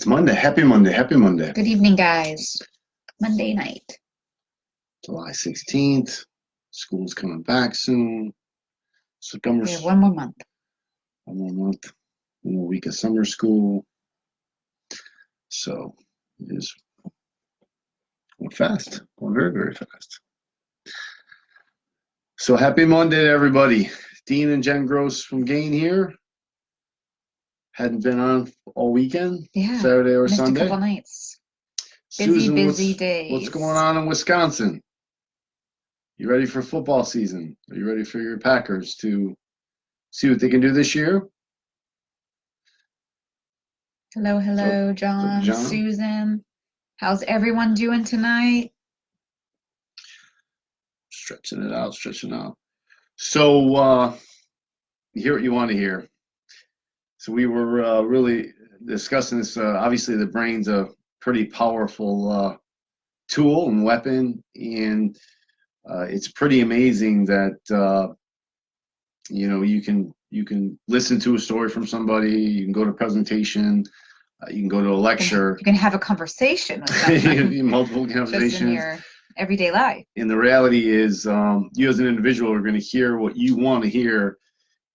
Monday. Happy Monday. Happy Monday. Good evening, guys. Monday night. July 16th. School's coming back soon. We have one more month. One more month. One more week of summer school. So it is going fast. Going very, very fast. So happy Monday to everybody. Dean and Jen Gross from Gain here. Hadn't been on all weekend. Yeah. Saturday or Missed Sunday. a couple nights. Busy days. What's going on in Wisconsin? You ready for football season? Are you ready for your Packers to see what they can do this year? Hello, John, Susan. How's everyone doing tonight? Stretching it out. So, you hear what you want to hear. So we were really discussing this. Obviously, the brain's a pretty powerful tool and weapon, and it's pretty amazing that you can listen to a story from somebody, you can go to a presentation, you can go to a lecture, you can have a conversation with someone. multiple conversations just in your everyday life. And the reality is, you as an individual are going to hear what you want to hear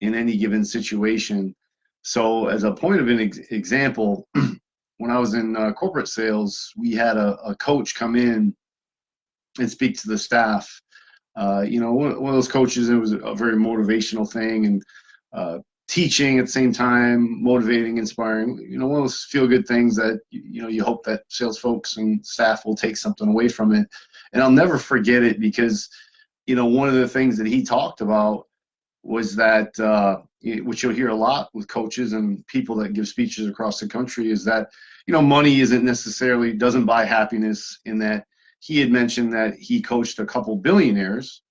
in any given situation. So, as a point of an example, when I was in corporate sales, we had a coach come in and speak to the staff. One of those coaches, it was a very motivational thing, and teaching at the same time, motivating, inspiring. One of those feel-good things that you hope that sales folks and staff will take something away from it. And I'll never forget it because one of the things that he talked about was that, which you'll hear a lot with coaches and people that give speeches across the country, is that money doesn't buy happiness. In that he had mentioned that he coached a couple billionaires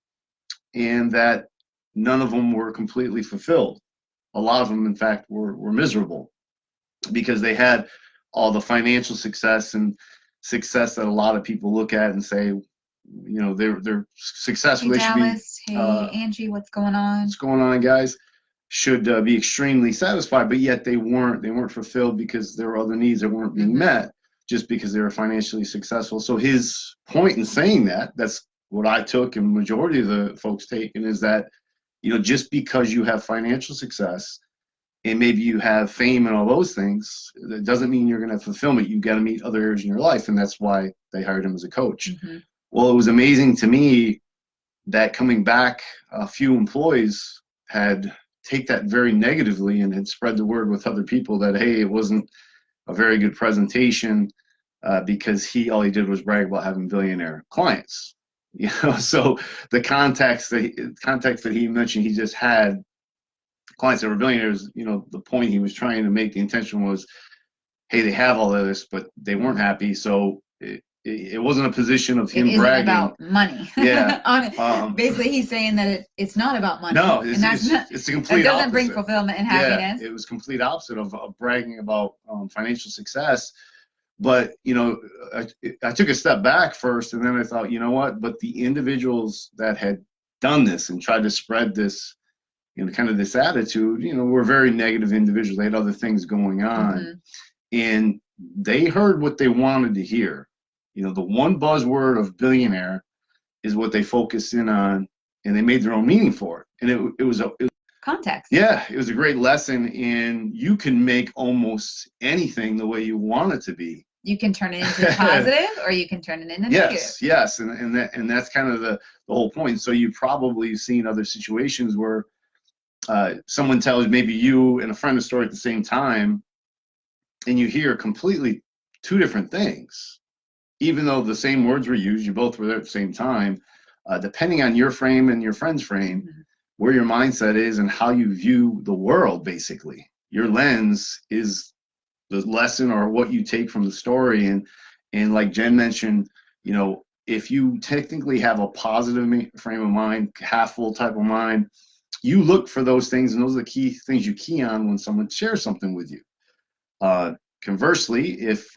and that none of them were completely fulfilled. A lot of them, in fact, were miserable because they had all the financial success that a lot of people look at and say, they're successful. Hey, Dallas. Hey, Angie, what's going on? What's going on, guys? Should be extremely satisfied, but yet they weren't fulfilled because there were other needs that weren't being met just because they were financially successful. So his point in saying that's what I took and majority of the folks taken, is that just because you have financial success and maybe you have fame and all those things, that doesn't mean you're going to have fulfillment. You've got to meet other areas in your life, and that's why they hired him as a coach. Mm-hmm. Well, it was amazing to me that coming back, a few employees had take that very negatively and had spread the word with other people that, hey, it wasn't a very good presentation because all he did was brag about having billionaire clients. So the context that he mentioned, he just had clients that were billionaires. The point he was trying to make, the intention was, hey, they have all of this, but they weren't happy. So it wasn't a position of him bragging about money. Yeah. Basically, he's saying that it's not about money. No, it's the complete opposite. It doesn't bring fulfillment and happiness. Yeah, it was complete opposite of bragging about financial success. But I took a step back first, and then I thought, you know what? But the individuals that had done this and tried to spread this, kind of this attitude, were very negative individuals. They had other things going on, and they heard what they wanted to hear. The one buzzword of billionaire is what they focused in on, and they made their own meaning for it. And it was context. Yeah, it was a great lesson in you can make almost anything the way you want it to be. You can turn it into positive, or you can turn it into negative. Yes, and that's kind of the whole point. So you've probably seen other situations where someone tells maybe you and a friend a story at the same time, and you hear completely two different things. Even though the same words were used, you both were there at the same time, depending on your frame and your friend's frame, where your mindset is and how you view the world, basically. Your lens is the lesson or what you take from the story. And like Jen mentioned, if you technically have a positive frame of mind, half full type of mind, you look for those things, and those are the key things you key on when someone shares something with you. Conversely, if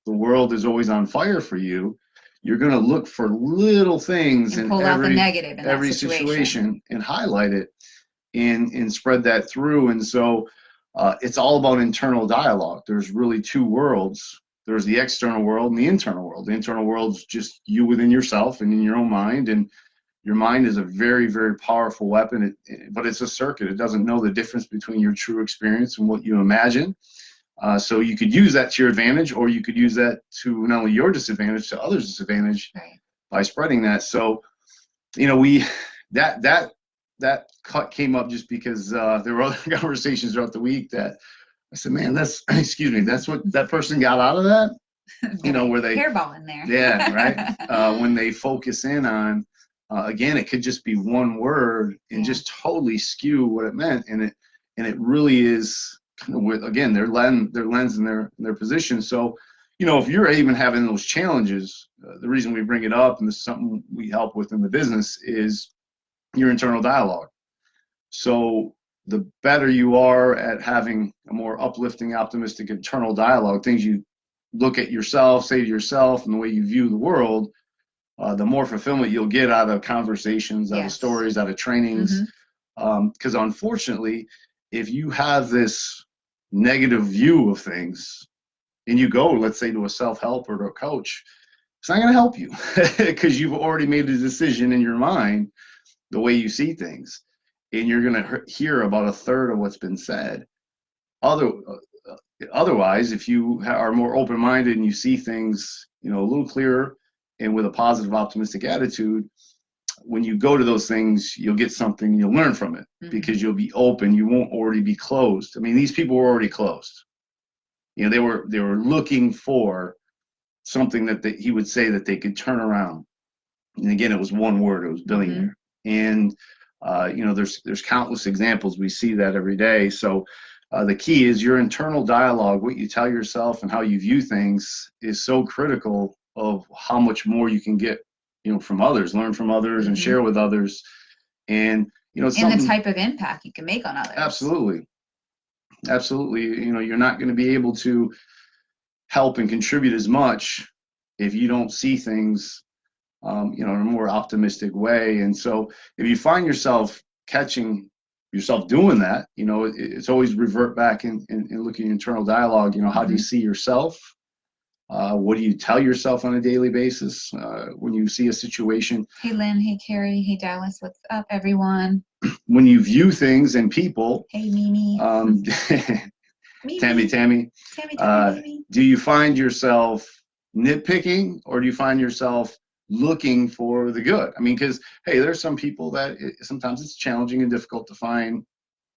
the world is always on fire for you, you're going to look for little things in every situation and highlight it and spread that through. And so it's all about internal dialogue. There's really two worlds. There's the external world and the internal world. The internal world's just you within yourself and in your own mind, and your mind is a very, very powerful weapon, but it's a circuit. It doesn't know the difference between your true experience and what you imagine. So you could use that to your advantage, or you could use that to not only your disadvantage, to others' disadvantage, right, by spreading that. So, you know, that cut came up just because there were other conversations throughout the week that I said, man, that's, excuse me, that's what that person got out of that. You know, where they hairball in there. Yeah, right. When they focus in on, again, it could just be one word and just totally skew what it meant, and it really is kind of with, again, their lens and their position. So, you know, if you're even having those challenges, the reason we bring it up, and this is something we help with in the business, is your internal dialogue. So the better you are at having a more uplifting, optimistic internal dialogue, things you look at yourself, say to yourself, and the way you view the world, the more fulfillment you'll get out of conversations, out of stories, out of trainings. Because unfortunately, if you have this negative view of things and you go, let's say, to a self-help or to a coach, it's not going to help you because you've already made a decision in your mind the way you see things, and you're going to hear about a third of what's been said. Otherwise, if you are more open-minded and you see things, you know, a little clearer and with a positive, optimistic attitude, when you go to those things, you'll get something, you'll learn from it, because you'll be open. You won't already be closed. I mean, these people were already closed. You know, they were looking for something that he would say that they could turn around. And again, it was one word. It was billionaire. And you know, there's countless examples. We see that every day. So the key is your internal dialogue. What you tell yourself and how you view things is so critical of how much more you can get, you know, from others, learn from others, and share with others. And, you know, and the type of impact you can make on others. Absolutely. You know, you're not going to be able to help and contribute as much if you don't see things, you know, in a more optimistic way. And so if you find yourself catching yourself doing that, you know, it's always revert back and look at your internal dialogue. You know, how do you see yourself? What do you tell yourself on a daily basis when you see a situation? Hey, Lynn. Hey, Carrie. Hey, Dallas. What's up, everyone? When you view things and people. Hey, Mimi. Mimi. Tammy. Do you find yourself nitpicking, or do you find yourself looking for the good? I mean, because, hey, there's some people that sometimes it's challenging and difficult to find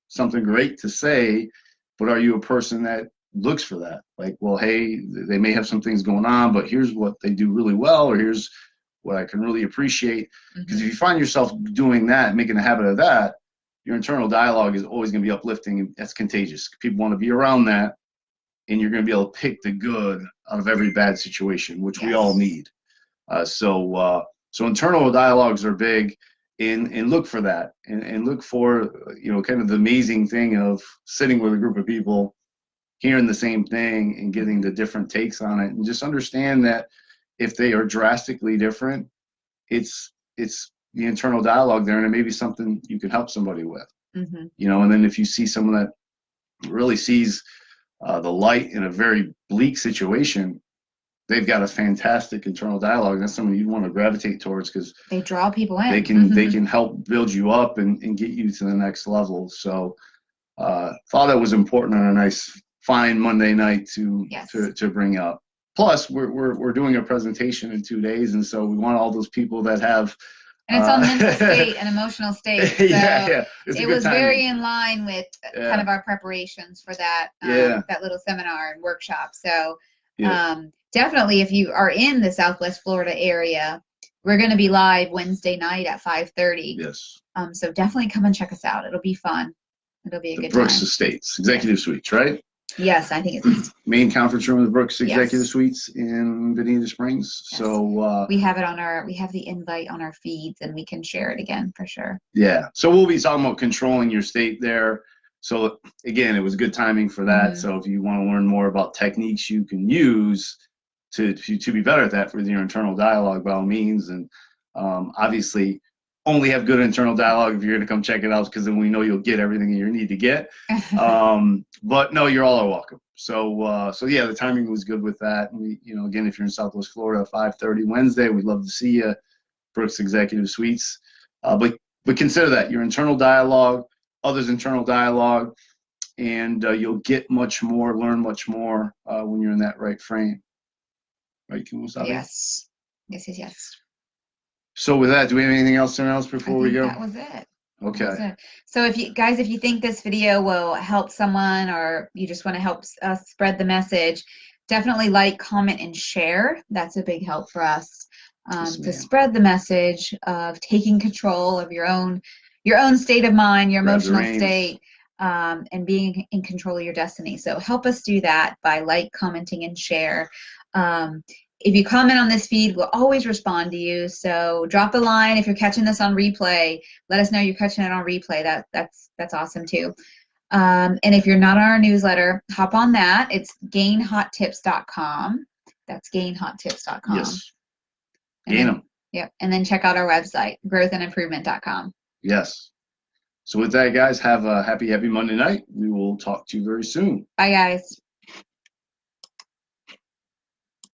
something great to say, but are you a person that looks for that? Like, well, hey, they may have some things going on, but here's what they do really well, or here's what I can really appreciate. Because if you find yourself doing that, making a habit of that, your internal dialogue is always going to be uplifting, and that's contagious. People want to be around that, and you're going to be able to pick the good out of every bad situation, which we all need. So internal dialogues are big, and look for that, and look for, you know, kind of the amazing thing of sitting with a group of people, hearing the same thing and getting the different takes on it, and just understand that if they are drastically different, it's the internal dialogue there, and it may be something you can help somebody with. You know, and then if you see someone that really sees the light in a very bleak situation, they've got a fantastic internal dialogue, and that's someone you'd want to gravitate towards, because they draw people in. They can help build you up and get you to the next level. So thought that was important on a nice fine Monday night to bring up. Plus, we're doing a presentation in 2 days, and so we want all those people that have. And it's on mental state and emotional state. So it was very in line with kind of our preparations for that that little seminar and workshop. So definitely, if you are in the Southwest Florida area, we're going to be live Wednesday night at 5:30. Yes. So definitely come and check us out. It'll be fun. It'll be a good Brooks time. Estates Executive Suites, right? Yes, I think it's main conference room of the Brooks Executive Suites in Bonita Springs. Yes. So we have it we have the invite on our feeds, and we can share it again for sure. Yeah. So we'll be talking about controlling your state there. So again, it was good timing for that. So if you want to learn more about techniques you can use to be better at that for your internal dialogue, by all means. And obviously, only have good internal dialogue if you're going to come check it out, because then we know you'll get everything you need to get. But no, you're all are welcome. So yeah, the timing was good with that. And we, again, if you're in Southwest Florida, 5:30 Wednesday, we'd love to see you. Brooks Executive Suites. But consider that your internal dialogue, others' internal dialogue, and you'll get much more, learn much more when you're in that right frame. Right, Kumasabi? Yes. Yes. So with that, do we have anything else before we go? That was it. Okay. So if you think this video will help someone, or you just want to help us spread the message, definitely like, comment, and share. That's a big help for us to spread the message of taking control of your own state of mind, your emotional state, and being in control of your destiny. So help us do that by commenting, and share. If you comment on this feed, we'll always respond to you. So drop a line if you're catching this on replay. Let us know you're catching it on replay. That's awesome too. And if you're not on our newsletter, hop on that. It's gainhottips.com. That's gainhottips.com. Yes. Gain them. Yep. And then check out our website, growthandimprovement.com. Yes. So with that, guys, have a happy Monday night. We will talk to you very soon. Bye, guys.